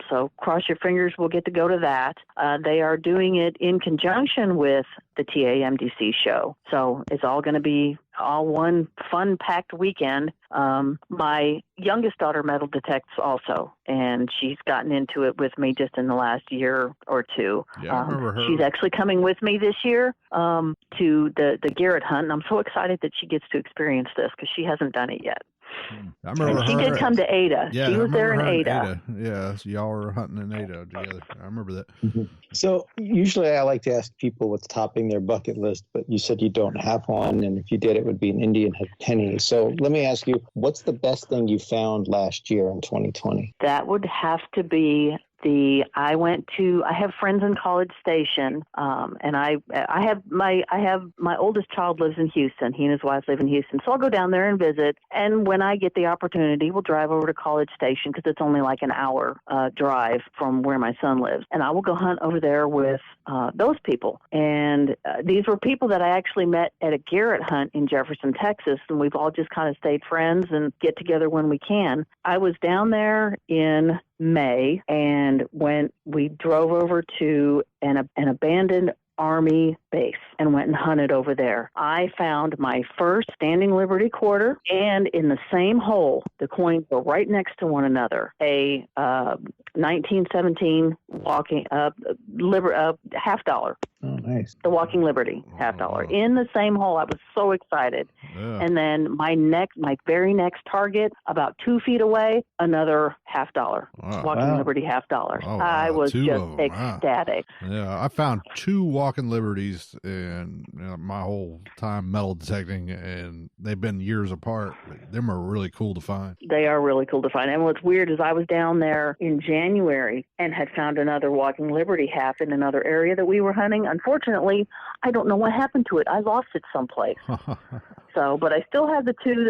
So cross your fingers we'll get to go to that. They are doing it in conjunction with the TAMDC show. So it's all going to be all one fun-packed weekend. My youngest daughter metal detects also, and she's gotten into it with me just in the last year or two. Yeah, I remember her. She's actually coming with me this year to the Garrett hunt, and I'm so excited that she gets to experience this because she hasn't done it yet. I remember she did come to Ada. Yeah, she was there in Ada. Yeah, so y'all were hunting in Ada together. I remember that. So usually I like to ask people what's topping their bucket list, but you said you don't have one, and if you did, it would be an Indian head penny. So let me ask you, what's the best thing you found last year in 2020? That would have to be I have friends in College Station, and I have my oldest child lives in Houston. He and his wife live in Houston, so I'll go down there and visit. And when I get the opportunity, we'll drive over to College Station because it's only like an hour drive from where my son lives, and I will go hunt over there with those people. And these were people that I actually met at a Garrett hunt in Jefferson, Texas, and we've all just kind of stayed friends and get together when we can. I was down there in May, and when we drove over to an abandoned Army base and went and hunted over there, I found my first standing Liberty quarter, and in the same hole, the coins were right next to one another. A 1917 walking $50. Oh, nice. The Walking Liberty $50 in the same hole. I was so excited. Yeah. And then my very next target, about 2 feet away, another $50. Walking Liberty $50. Oh, wow. I was just ecstatic. Yeah, I found 2 Walking Liberties in my whole time metal detecting, and they've been years apart. Them are really cool to find. They are really cool to find. And what's weird is I was down there in January and had found another Walking Liberty half in another area that we were hunting. Unfortunately, I don't know what happened to it. I lost it someplace. But I still have the two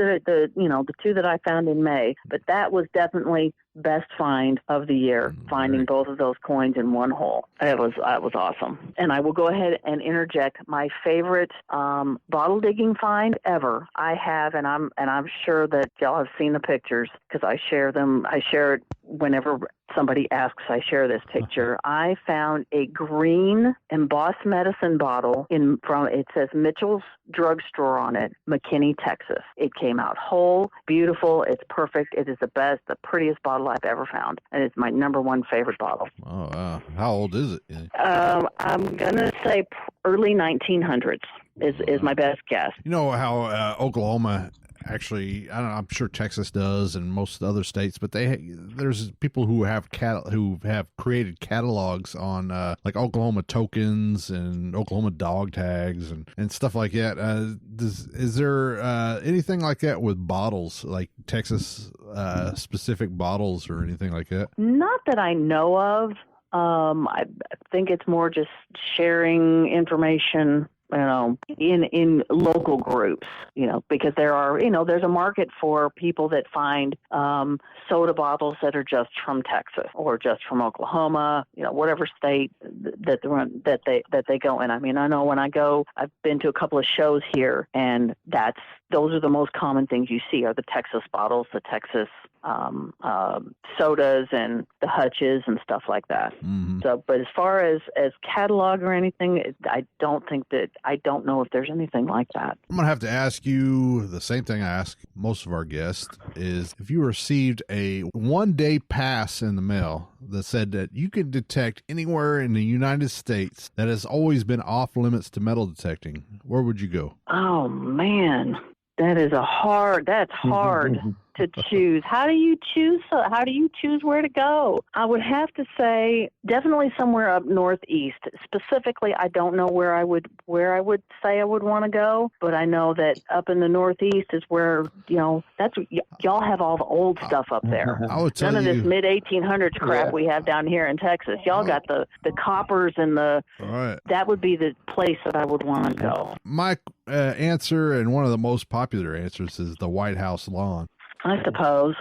that I found in May. But that was definitely best find of the year, finding both of those coins in one hole. It was awesome. And I will go ahead and interject my favorite bottle digging find ever. I have, and I'm sure that y'all have seen the pictures because I share them. I share it whenever somebody asks. I share this picture. I found a green embossed medicine bottle it says Mitchell's Drugstore on it, McKinney, Texas. It came out whole, beautiful. It's perfect. It is the prettiest bottle I've ever found, and it's my number one favorite bottle. Oh, wow. How old is it? I'm gonna say early 1900s is my best guess. You know how Oklahoma actually, I'm sure Texas does, and most other states, but there's people who have created catalogs on like Oklahoma tokens and Oklahoma dog tags and stuff like that. Is there anything like that with bottles, like Texas specific bottles or anything like that? Not that I know of. I think it's more just sharing information, in local groups, because there's a market for people that find soda bottles that are just from Texas or just from Oklahoma, whatever state that they go in. I mean, I know when I've been to a couple of shows here, and those are the most common things you see are the Texas bottles, the Texas sodas and the hutches and stuff like that. Mm-hmm. So, but as far as catalog or anything, I don't know if there's anything like that. I'm going to have to ask you the same thing I ask most of our guests, is if you received a 1-day pass in the mail that said that you could detect anywhere in the United States that has always been off limits to metal detecting, where would you go? Oh, man. That's hard to choose. How do you choose where to go? I would have to say definitely somewhere up northeast. Specifically, I don't know where I would say I would want to go, but I know that up in the northeast is where, that's y'all have all the old stuff up there. I would tell None you, of this mid 1800s crap we have down here in Texas. Y'all got the coppers and that would be the place that I would want to go. My answer, and one of the most popular answers, is the White House lawn. I suppose.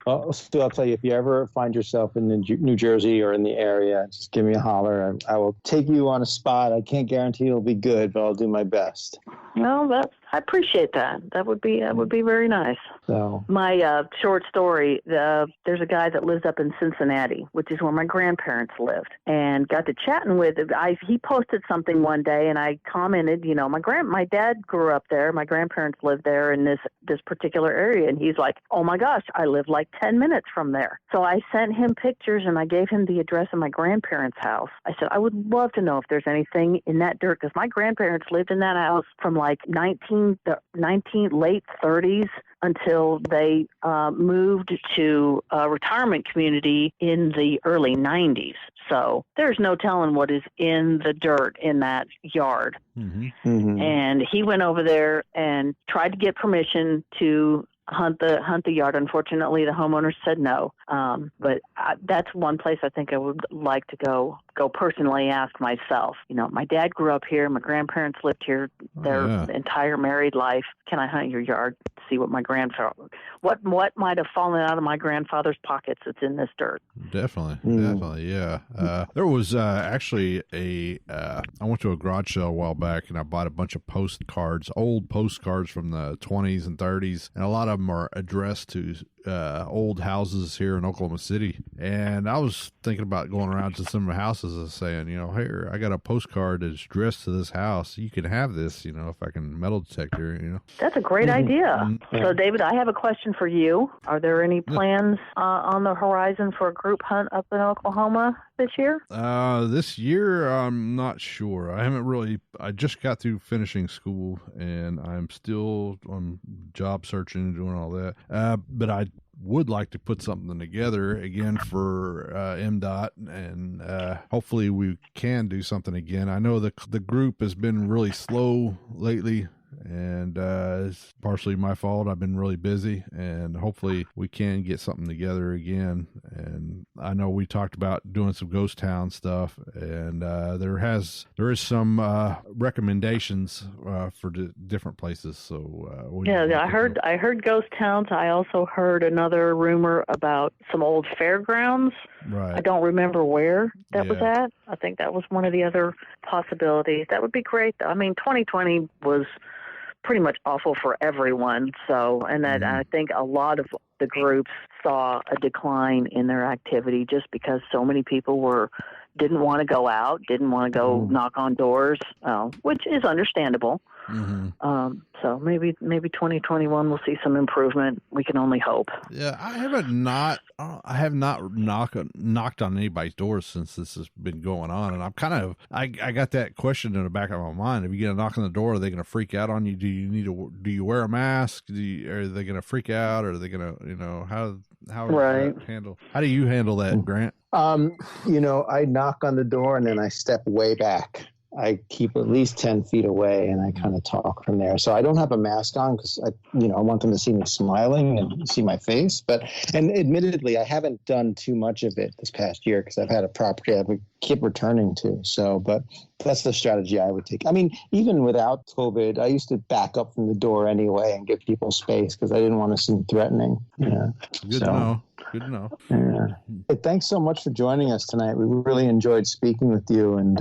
Well, Stu, I'll tell you, if you ever find yourself in New Jersey or in the area, just give me a holler. I will take you on a spot. I can't guarantee it'll be good, but I'll do my best. Well, I appreciate that. That would be very nice. So my short story, there's a guy that lives up in Cincinnati, which is where my grandparents lived, and got to chatting with him. He posted something one day, and I commented, my dad grew up there. My grandparents lived there in this particular area, and he's like, oh my gosh, I live like 10 minutes from there. So I sent him pictures, and I gave him the address of my grandparents' house. I said, I would love to know if there's anything in that dirt, because my grandparents lived in that house from like late 30s until they moved to a retirement community in the early 90s. So there's no telling what is in the dirt in that yard. Mm-hmm. Mm-hmm. And he went over there and tried to get permission to hunt the yard. Unfortunately, the homeowners said no. But that's one place I think I would like to go personally ask myself. My dad grew up here. My grandparents lived here their entire married life. Can I hunt your yard? See what my what might have fallen out of my grandfather's pockets that's in this dirt. Definitely, yeah. There was actually I went to a garage sale a while back, and I bought a bunch of old postcards from the 20s and 30s, and a lot of them are addressed to old houses here in Oklahoma City. And I was thinking about going around to some of the houses and saying, here, I got a postcard that's addressed to this house. You can have this, if I can metal detector, That's a great idea. So, David, I have a question for you. Are there any plans on the horizon for a group hunt up in Oklahoma this year? This year, I'm not sure. I just got through finishing school, and I'm still on job searching and doing all that. But I would like to put something together again for MDOT, and hopefully we can do something again. I know the group has been really slow lately, and it's partially my fault. I've been really busy, and hopefully we can get something together again. And I know we talked about doing some ghost town stuff, and there is some recommendations for different places. So I heard ghost towns. I also heard another rumor about some old fairgrounds. Right. I don't remember where that was at. I think that was one of the other possibilities. That would be great, though. I mean, 2020 was pretty much awful for everyone. So, and that I think a lot of the groups saw a decline in their activity just because so many people didn't want to go out, didn't want to go knock on doors, which is understandable. Mm-hmm. So maybe 2021 we'll see some improvement. We can only hope. Yeah, I have not knocked on anybody's doors since this has been going on, and I'm I got that question in the back of my mind. If you get a knock on the door, are they going to freak out on you? Do you wear a mask? Are they going to freak out? Or are they going to how right. How do you handle that, Grant? I knock on the door and then I step way back. I keep at least 10 feet away, and I kind of talk from there. So I don't have a mask on because I want them to see me smiling and see my face. And admittedly, I haven't done too much of it this past year because I've had a property I would keep returning to. So, but that's the strategy I would take. I mean, even without COVID, I used to back up from the door anyway and give people space because I didn't want to seem threatening. Good to know. Good to know. Yeah. Hey, thanks so much for joining us tonight. We really enjoyed speaking with you and,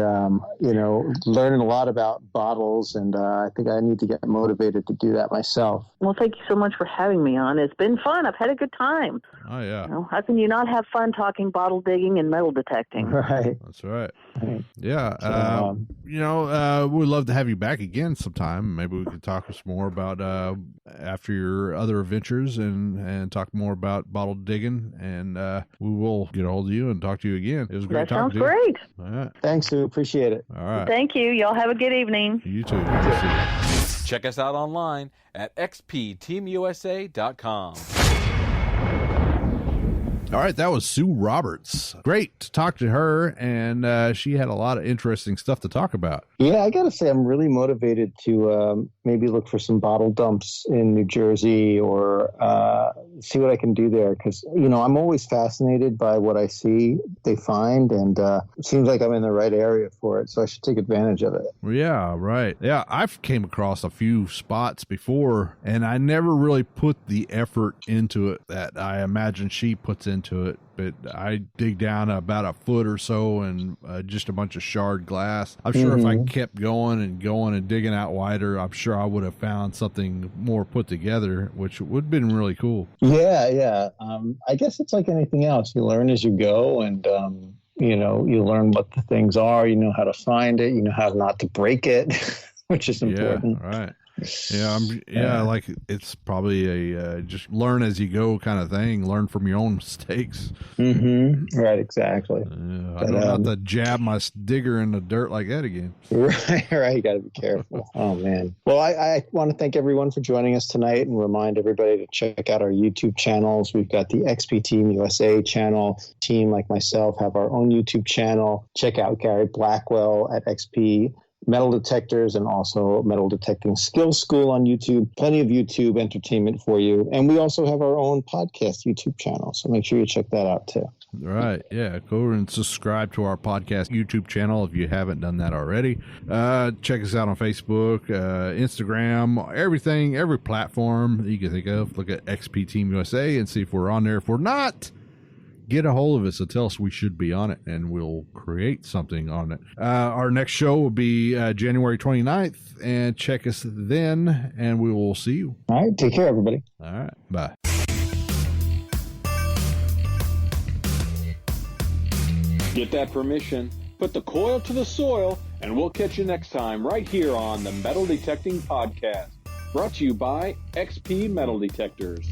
learning a lot about bottles. And I think I need to get motivated to do that myself. Well, thank you so much for having me on. It's been fun. I've had a good time. Oh, yeah. How can you not have fun talking bottle digging and metal detecting? Right. That's right. Right. Yeah. We'd love to have you back again sometime. Maybe we could talk some more about after your other adventures and talk more about bottle digging. And we will get a hold of you and talk to you again. It was great talking to you. That sounds great. All right. Thanks, Sue. Appreciate it. All right. Thank you. Y'all have a good evening. You too. Check us out online at xpteamusa.com. All right, that was Sue Roberts. Great to talk to her, and she had a lot of interesting stuff to talk about. Yeah, I got to say, I'm really motivated to maybe look for some bottle dumps in New Jersey or see what I can do there. Because, I'm always fascinated by what I see they find, and it seems like I'm in the right area for it, so I should take advantage of it. Yeah, right. Yeah, I've came across a few spots before, and I never really put the effort into it that I imagine she puts into it. But I dig down about a foot or so and just a bunch of shard glass. I'm sure if I kept going and digging out wider, I'm sure I would have found something more put together, which would have been really cool. Yeah. I guess it's like anything else. You learn as you go, and you learn what the things are. You know how to find it. You know how not to break it, which is important. Yeah, right. Yeah, like it's probably a just learn as you go kind of thing. Learn from your own mistakes. Right, exactly. I don't have to jab my digger in the dirt like that again. Right. You got to be careful. Oh, man. Well, I want to thank everyone for joining us tonight and remind everybody to check out our YouTube channels. We've got the XP Team USA channel. Team like myself have our own YouTube channel. Check out Gary Blackwell at XP Metal Detectors and also Metal Detecting Skills School on YouTube. Plenty of YouTube entertainment for you. And we also have our own podcast YouTube channel. So make sure you check that out too. Right. Yeah. Go over and subscribe to our podcast YouTube channel if you haven't done that already. Check us out on Facebook, Instagram, everything, every platform that you can think of. Look at XP Team USA and see if we're on there. If we're not, get a hold of us and tell us we should be on it, and we'll create something on it. Our next show will be January 29th, and check us then, and we will see you. All right. Take care, everybody. All right. Bye. Get that permission, put the coil to the soil, and we'll catch you next time right here on the Metal Detecting Podcast. Brought to you by XP Metal Detectors.